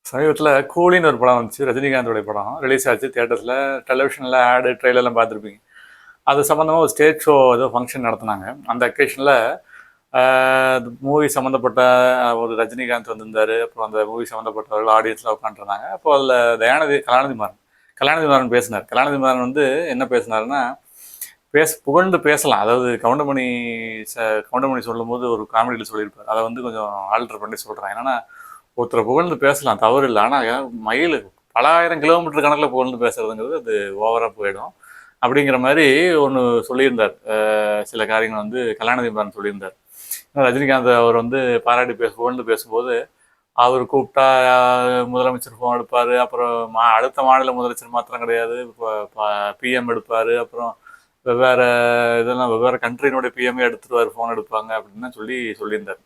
சமீபத்தில் கூலின்னு ஒரு படம் வந்துச்சு. ரஜினிகாந்தோடைய படம் ரிலீஸ் ஆச்சு தியேட்டர்ஸில். டெலிவிஷனில் ஆடு ட்ரெயிலெல்லாம் பார்த்துருப்பீங்க. அது சம்மந்தமாக ஒரு ஸ்டேஜ் ஷோ ஏதோ ஃபங்க்ஷன் நடத்துனாங்க. அந்த அக்கேஷனில் மூவி சம்மந்தப்பட்ட ஒரு ரஜினிகாந்த் வந்திருந்தார். அப்புறம் அந்த மூவி சம்மந்தப்பட்டவர்கள் ஆடியன்ஸில் உட்காந்துருந்தாங்க. அப்போ அதில் கலாநிதி மாறன் பேசினார். கலாநிதி மாறன் வந்து என்ன பேசினாருன்னா, புகழ்ந்து பேசலாம். அதாவது கவுண்டமணி சொல்லும்போது ஒரு காமெடியில் சொல்லியிருப்பார். அதை வந்து கொஞ்சம் ஆல்டர் பண்ணி சொல்கிறேன். என்னன்னா, ஒருத்தரை புகழ்ந்து பேசலாம், தவறு இல்லை. ஆனால் மைல் பல ஆயிரம் கிலோமீட்டர் கணக்கில் புகழ்ந்து பேசுறதுங்கிறது அது ஓவராக போயிடும். அப்படிங்கிற மாதிரி ஒன்று சொல்லியிருந்தார். சில காரியங்கள் வந்து கலாநிதி மாறன் சொல்லியிருந்தார். ரஜினிகாந்த் அவர் வந்து பாராட்டி புகழ்ந்து பேசும்போது, அவர் கூப்பிட்டா முதலமைச்சர் ஃபோன் எடுப்பார். அப்புறம் அடுத்த மாநில முதலமைச்சர் மாத்திரம் கிடையாது, இப்போ பிஎம் எடுப்பார். அப்புறம் வெவ்வேறு கண்ட்ரியினுடைய பிஎம்ஏ எடுத்துருவார், ஃபோன் எடுப்பாங்க அப்படின்னு சொல்லியிருந்தார்.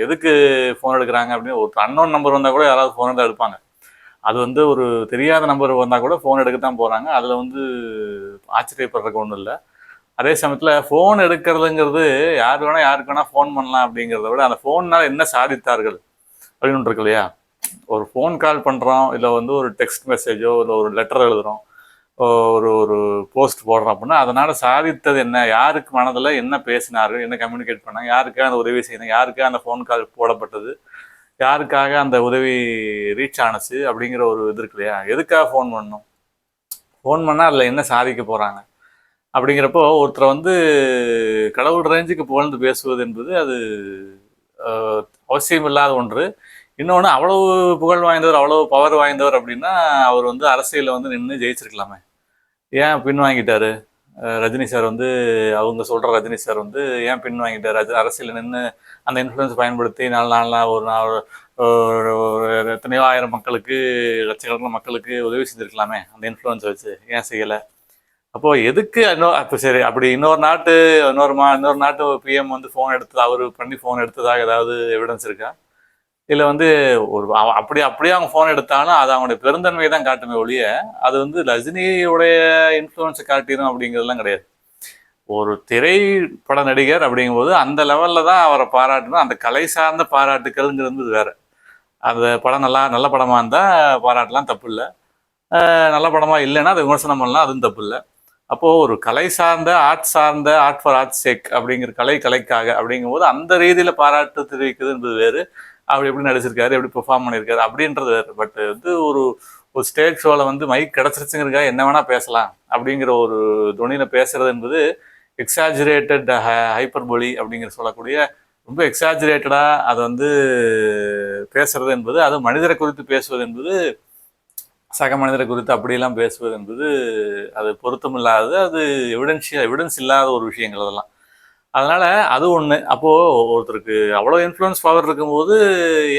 எதுக்கு ஃபோன் எடுக்கிறாங்க அப்படின்னு ஒரு அன்னோன் நம்பர் வந்தால் கூட யாராவது ஃபோன் தான் எடுப்பாங்க. அது வந்து ஒரு தெரியாத நம்பர் வந்தால் கூட ஃபோன் எடுக்க தான் போகிறாங்க. அதில் வந்து ஆச்சரியப்படுறதுக்கு ஒன்றும் இல்லை. அதே சமயத்தில் ஃபோன் எடுக்கிறதுங்கிறது யாருக்கு வேணால் ஃபோன் பண்ணலாம் அப்படிங்கிறத விட அந்த ஃபோன்னால் என்ன சாதித்தார்கள் அப்படின்னு ஒன்று இருக்கு இல்லையா? ஒரு ஃபோன் கால் பண்ணுறோம், இல்லை வந்து ஒரு டெக்ஸ்ட் மெசேஜோ இல்லை ஒரு லெட்டர் எழுதுகிறோம், ஒரு ஒரு போஸ்ட் போடுறோம் அப்படின்னா அதனால் சாதித்தது என்ன, யாருக்கு மனதில் என்ன பேசினார்கள், என்ன கம்யூனிகேட் பண்ணாங்க, யாருக்காக அந்த உதவி செய்யணும், யாருக்காக அந்த ஃபோன் கால் போடப்பட்டது, யாருக்காக அந்த உதவி ரீச் ஆனுச்சு அப்படிங்கிற ஒரு இது இருக்கு இல்லையா? எதுக்காக ஃபோன் பண்ணணும், ஃபோன் பண்ணால் அதில் என்ன சாதிக்க போகிறாங்க அப்படிங்கிறப்போ ஒருத்தரை வந்து கடவுள் ரேஞ்சுக்கு புகழ்ந்து பேசுவது என்பது அது அவசியம் இல்லாத ஒன்று. இன்னொன்று, அவ்வளவு புகழ் வாய்ந்தவர், அவ்வளவு பவர் வாய்ந்தவர் அப்படின்னா அவர் வந்து அரசியலில் வந்து நின்று ஜெயிச்சிருக்கலாமே. ஏன் பின் வாங்கிட்டாரு? ரஜினி சார் வந்து அவங்க சொல்கிற ரஜினி சார் வந்து ஏன் பின் வாங்கிட்டார்? அரசியலில் நின்று அந்த இன்ஃப்ளூயன்ஸ் பயன்படுத்தி ஒரு நாள் எத்தனையோ ஆயிரம் மக்களுக்கு, லட்சக்கணக்கான மக்களுக்கு உதவி செஞ்சுருக்கலாமே அந்த இன்ஃப்ளூயன்ஸ் வச்சு. ஏன் செய்யலை? அப்போது எதுக்கு அப்போ சரி, அப்படி இன்னொரு நாட்டு பிஎம் வந்து ஃபோன் எடுத்தது, அவர் பண்ணி ஃபோன் எடுத்ததாக ஏதாவது எவிடன்ஸ் இருக்கா? இல்லை வந்து ஒரு அப்படியே அவங்க ஃபோன் எடுத்தாலும் அது அவங்களுடைய பெருந்தன்மையை தான் காட்டுமே ஒழிய அது வந்து ரஜினியோடைய இன்ஃப்ளூயன்ஸை காட்டிடும் அப்படிங்கிறதுலாம் கிடையாது. ஒரு திரைப்பட நடிகர் அப்படிங்கும்போது அந்த லெவலில் தான் அவரை பாராட்டணும். அந்த கலை சார்ந்த பாராட்டுக்கள்ங்கிறது வேற. அந்த படம் நல்ல படமாக இருந்தால் பாராட்டலாம், தப்பு இல்லை. நல்ல படமாக இல்லைன்னா அதை விமர்சனம் பண்ணலாம், அதுவும் தப்பு இல்லை. அப்போது ஒரு கலை சார்ந்த ஆர்ட் ஃபார் ஆர்ட் சேக் அப்படிங்கிற கலைக்காக அப்படிங்கும்போது அந்த ரீதியில் பாராட்டு தெரிவிக்குதுன்றது வேறு. அவர் எப்படி நடிச்சிருக்காரு, எப்படி பெர்ஃபார்ம் பண்ணியிருக்காரு அப்படின்றது வேறு. பட் வந்து ஒரு ஸ்டேஜ் ஷோவில் வந்து மைக் கிடச்சிருச்சுங்கிறதுக்காக என்ன வேணால் பேசலாம் அப்படிங்கிற ஒரு துணியில் பேசுறது என்பது எக்ஸாஜுரேட்டட் ஹைப்பர்பொலி அப்படிங்கிற சொல்லக்கூடிய ரொம்ப எக்ஸாஜுரேட்டடாக அதை வந்து பேசுறது என்பது, அது மனிதரை குறித்து பேசுவது என்பது, சக மனிதரை குறித்து அப்படியெல்லாம் பேசுவது என்பது அது பொருத்தமில்லாதது. அது எவிடன்ஸ் இல்லாத ஒரு விஷயங்கள் அதெல்லாம். அதனால் அது ஒன்று. அப்போது ஒருத்தருக்கு அவ்வளோ இன்ஃப்ளூயன்ஸ் பவர் இருக்கும்போது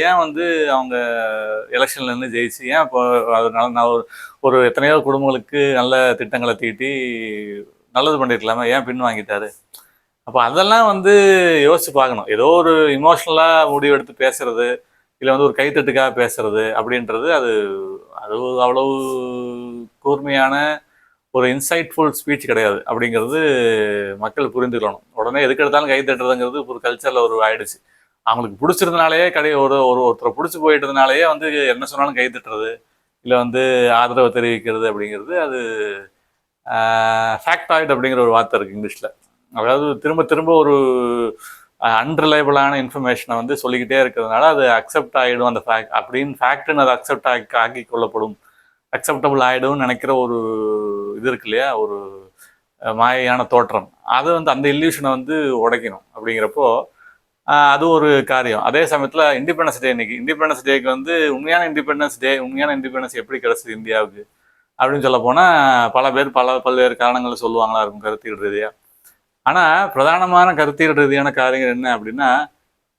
ஏன் வந்து அவங்க எலெக்ஷனில் நின்று ஜெயிச்சு, ஏன் இப்போ அதனால நான் ஒரு எத்தனையோ குடும்பங்களுக்கு நல்ல திட்டங்களை தீட்டி நல்லது பண்ணியிருக்கலாமே, ஏன் பின் வாங்கிட்டாரு? அப்போ அதெல்லாம் வந்து யோசிச்சு பார்க்கணும். ஏதோ ஒரு இமோஷ்னலாக முடிவெடுத்து பேசுறது, இல்லை வந்து ஒரு கைத்தட்டுக்காக பேசுறது அப்படின்றது அது அவ்வளவு கூர்மையான ஒரு இன்சைட்ஃபுல் ஸ்பீச் கிடையாது அப்படிங்கிறது மக்கள் புரிந்துக்கணும். உடனே எதுக்கு எடுத்தாலும் கை தட்டுறதுங்கிறது ஒரு கல்ச்சரில் ஒரு ஆயிடுச்சு. அவங்களுக்கு பிடிச்சிருந்தனாலேயே ஒருத்தரை பிடிச்சி போயிட்டதுனாலேயே வந்து என்ன சொன்னாலும் கை தட்டுறது, இல்லை வந்து ஆதரவை தெரிவிக்கிறது அப்படிங்கிறது அது ஃபேக்டாய்டு அப்படிங்கிற ஒரு வார்த்தை இருக்குது இங்கிலீஷில். அதாவது திரும்ப திரும்ப ஒரு அன்ரிலையபிளான இன்ஃபர்மேஷனை வந்து சொல்லிக்கிட்டே இருக்கிறதுனால அது அக்செப்ட் ஆகிடும். அந்த ஃபேக்ட்னு அதை ஆக்கி கொள்ளப்படும், அக்செப்டபிள் ஆகிடும்னு நினைக்கிற ஒரு இது இருக்கு இல்லையா, ஒரு மாயையான தோற்றம். அது வந்து அந்த இல்யூஷனை வந்து உடைக்கணும். அப்படிங்கிறப்போ அது ஒரு காரியம். அதே சமயத்தில் இண்டிபெண்டன்ஸ் டே, இன்னைக்கு இண்டிபெண்டன்ஸ் டேக்கு வந்து உண்மையான இண்டிபெண்டன்ஸ் எப்படி கிடச்சிது இந்தியாவுக்கு அப்படின்னு சொல்ல போனால் பல பேர் பல்வேறு காரணங்களை சொல்லுவாங்களா இருக்கும் கருத்தியல் ரீதியாக. ஆனால் பிரதானமான கருத்தியல் ரீதியான காரியங்கள் என்ன அப்படின்னா,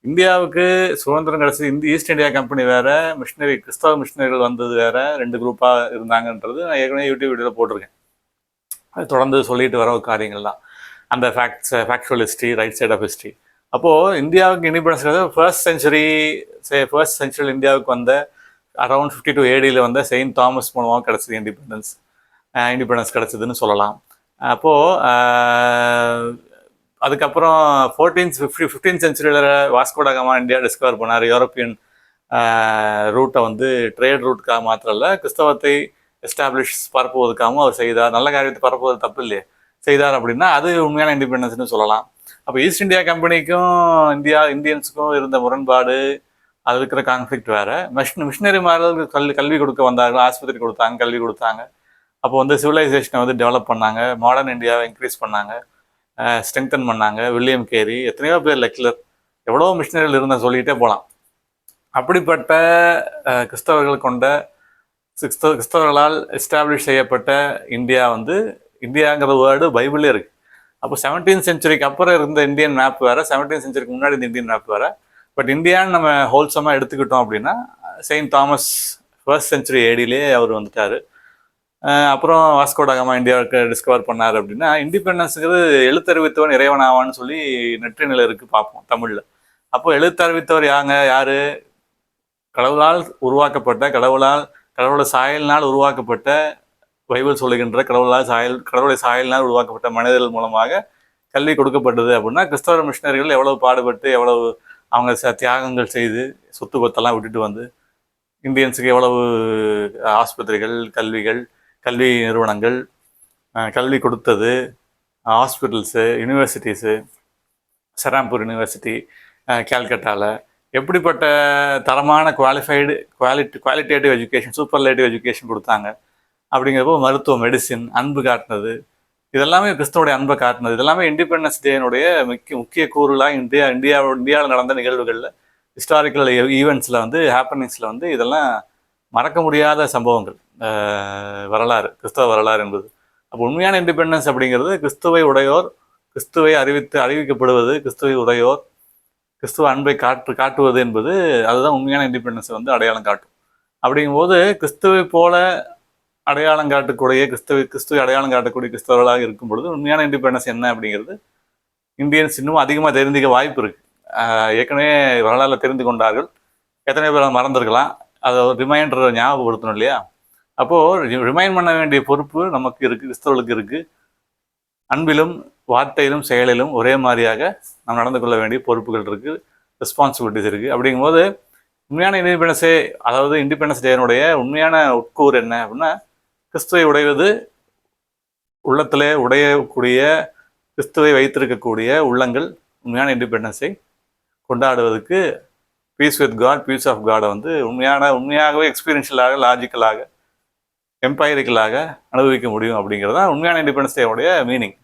இந்தியாவுக்கு சுதந்திரம் கிடச்சி ஈஸ்ட் இந்தியா கம்பெனி வேறு, கிறிஸ்தவ மிஷினரிகள் வந்தது வேறு, 2 குரூப்பாக இருந்தாங்கன்றது நான் ஏற்கனவே யூடியூப் வீடியோவில் போட்டிருக்கேன். அது தொடர்ந்து சொல்லிட்டு வர காரியங்கள் தான் அந்த factual history, right side of history. அப்போது இந்தியாவுக்கு இண்டிபெண்டன்ஸ் ஃபர்ஸ்ட் செஞ்சுரி இந்தியாவுக்கு வந்த அரௌண்ட் 52 AD வந்த செயின்ட் தாமஸ் மூலமாக கிடச்சிது இண்டிபெண்டன்ஸ் கிடச்சிதுன்னு சொல்லலாம். அப்போது அதுக்கப்புறம் 15th செஞ்சுரியில் வாஸ்கோ ட காமா இந்தியா டிஸ்கவர் பண்ணார். யூரோப்பியன் ரூட்டை வந்து ட்ரேட் ரூட்டுக்காக மாத்திரம் இல்லை, கிறிஸ்தவத்தை எஸ்டாப்ளிஷ் பரப்புவதற்காகவும் அவர் செய்தார். நல்ல காரியத்தை பரப்புவது தப்பு இல்லையே, செய்தார் அப்படின்னா அது உண்மையான இண்டிபெண்டன்ஸ்னு சொல்லலாம். அப்போ ஈஸ்ட் இந்தியா கம்பெனிக்கும் இந்தியன்ஸுக்கும் இருந்த முரண்பாடு, அது இருக்கிற கான்ஃப்ளிக்ட் வேறு. மிஷினரி மாதிரி கல்வி கொடுக்க வந்தார்கள், ஆஸ்பத்திரி கொடுத்தாங்க, கல்வி கொடுத்தாங்க. அப்போ வந்து சிவிலைசேஷனை வந்து டெவலப் பண்ணாங்க, மாடர்ன் இந்தியாவை இன்க்ரீஸ் பண்ணாங்க, ஸ்ட்ரெங்தன் பண்ணாங்க. வில்லியம் கேரி, எத்தனையோ பேர், லெக்லர், எவ்வளோ மிஷினரிகள் இருந்த சொல்லிகிட்டே போகலாம். அப்படிப்பட்ட கிறிஸ்தவர்கள் கொண்ட கிறிஸ்தவர்களால் எஸ்டாப்ளிஷ் செய்யப்பட்ட இந்தியா வந்து, இந்தியாங்கிற வேர்டு பைபிளே இருக்குது. அப்போ 17th செஞ்சுரிக்கு அப்புறம் இருந்த இந்தியன் மேப் வேறு, 17th செஞ்சுரிக்கு முன்னாடி இந்த இந்தியன் மேப் வேறு. பட் இந்தியான்னு நம்ம ஹோல்சமாக எடுத்துக்கிட்டோம் அப்படின்னா செயின்ட் தாமஸ் 1st century ADலே அவர் வந்துட்டார். அப்புறம் வாஸ்கோடகாமா இந்தியாவுக்கு டிஸ்கவர் பண்ணார். அப்படின்னா இண்டிபெண்டன்ஸுங்கிறது எழுத்தறிவித்தவன் இறைவனாவான்னு சொல்லி நெற்றினில் இருக்குது, பார்ப்போம் தமிழில். அப்போ எழுத்தறிவித்தவர் யார்? கடவுளால் உருவாக்கப்பட்ட, கடவுளோட சாயலினால் உருவாக்கப்பட்ட, பைபிள் சொல்லுகின்ற கடவுளுடைய சாயலினால் உருவாக்கப்பட்ட மனிதர்கள் மூலமாக கல்வி கொடுக்கப்பட்டது. அப்படின்னா கிறிஸ்தவ மிஷினரிகள் எவ்வளவு பாடுபட்டு, எவ்வளவு அவங்க தியாகங்கள் செய்து, சொத்து கொத்தெல்லாம் விட்டுட்டு வந்து இந்தியன்ஸுக்கு எவ்வளவு ஆஸ்பத்திரிகள், கல்வி நிறுவனங்கள், கல்வி கொடுத்தது, ஹாஸ்பிட்டல்ஸு, யூனிவர்சிட்டிஸு, செராம்பூர் யூனிவர்சிட்டி கேல்கட்டாவில் எப்படிப்பட்ட தரமான குவாலிட்டேட்டிவ் எஜுகேஷன், சூப்பர்லேட்டிவ் எஜுகேஷன் கொடுத்தாங்க. அப்படிங்கிறப்போ மருத்துவம், மெடிசின், அன்பு காட்டினது, இதெல்லாமே கிறிஸ்தவனுடைய அன்பை காட்டினது. இதெல்லாமே இண்டிபெண்டன்ஸ் டேனுடைய முக்கிய கூறுகளாக இந்தியாவில் நடந்த நிகழ்வுகளில், ஹிஸ்டாரிக்கல் ஈவெண்ட்ஸில் வந்து, ஹேப்பனிங்ஸில் வந்து இதெல்லாம் மறக்க முடியாத சம்பவங்கள். வரலாறு, கிறிஸ்தவ வரலாறு என்பது. அப்போ உண்மையான இண்டிபெண்டன்ஸ் அப்படிங்கிறது கிறிஸ்துவை உடையோர், கிறிஸ்துவை அறிவிக்கப்படுவது, கிறிஸ்துவை உடையோர், கிறிஸ்துவ அன்பை காட்டுவது என்பது, அதுதான் உண்மையான இண்டிபெண்டன்ஸை வந்து அடையாளம் காட்டும். அப்படிங்கும்போது கிறிஸ்துவை போல அடையாளம் காட்டக்கூடிய, கிறிஸ்துவை அடையாளம் காட்டக்கூடிய கிறிஸ்தவர்களாக இருக்கும் பொழுது உண்மையான இண்டிபெண்டன்ஸ் என்ன அப்படிங்கிறது இந்தியன்ஸ் இன்னும் அதிகமாக தெரிஞ்சுக்க வாய்ப்பு இருக்குது. ஏற்கனவே வரலாறு தெரிந்து கொண்டார்கள், எத்தனை பேர் மறந்துருக்கலாம். அதை ஒரு ரிமைண்டர் ஞாபகப்படுத்தணும் இல்லையா? அப்போது ரிமைண்ட் பண்ண வேண்டிய பொறுப்பு நமக்கு இருக்குது, கிறிஸ்தவர்களுக்கு இருக்குது. அன்பிலும் வார்த்தையிலும் செயலிலும் ஒரே மாதிரியாக நாம் நடந்து கொள்ள வேண்டிய பொறுப்புகள் இருக்குது, ரெஸ்பான்சிபிலிட்டிஸ் இருக்குது. அப்படிங்கும்போது உண்மையான இண்டிபெண்டன்ஸே, அதாவது இண்டிபெண்டன்ஸ் டேனுடைய உண்மையான உட்கூறு என்ன அப்படின்னா, கிறிஸ்துவை உடைவது, உள்ளத்திலே உடையக்கூடிய, கிறிஸ்துவை வைத்திருக்கக்கூடிய உள்ளங்கள் உண்மையான இண்டிபெண்டன்ஸை கொண்டாடுவதற்கு peace with God, peace of காடை வந்து உண்மையாகவே எக்ஸ்பீரியன்ஷியலாக, லாஜிக்கலாக, எம்பைரிக்கலாக அனுபவிக்க முடியும். அப்படிங்கிறது தான் உண்மையான இண்டிபெண்டன்ஸ் டேவுடைய மீனிங்.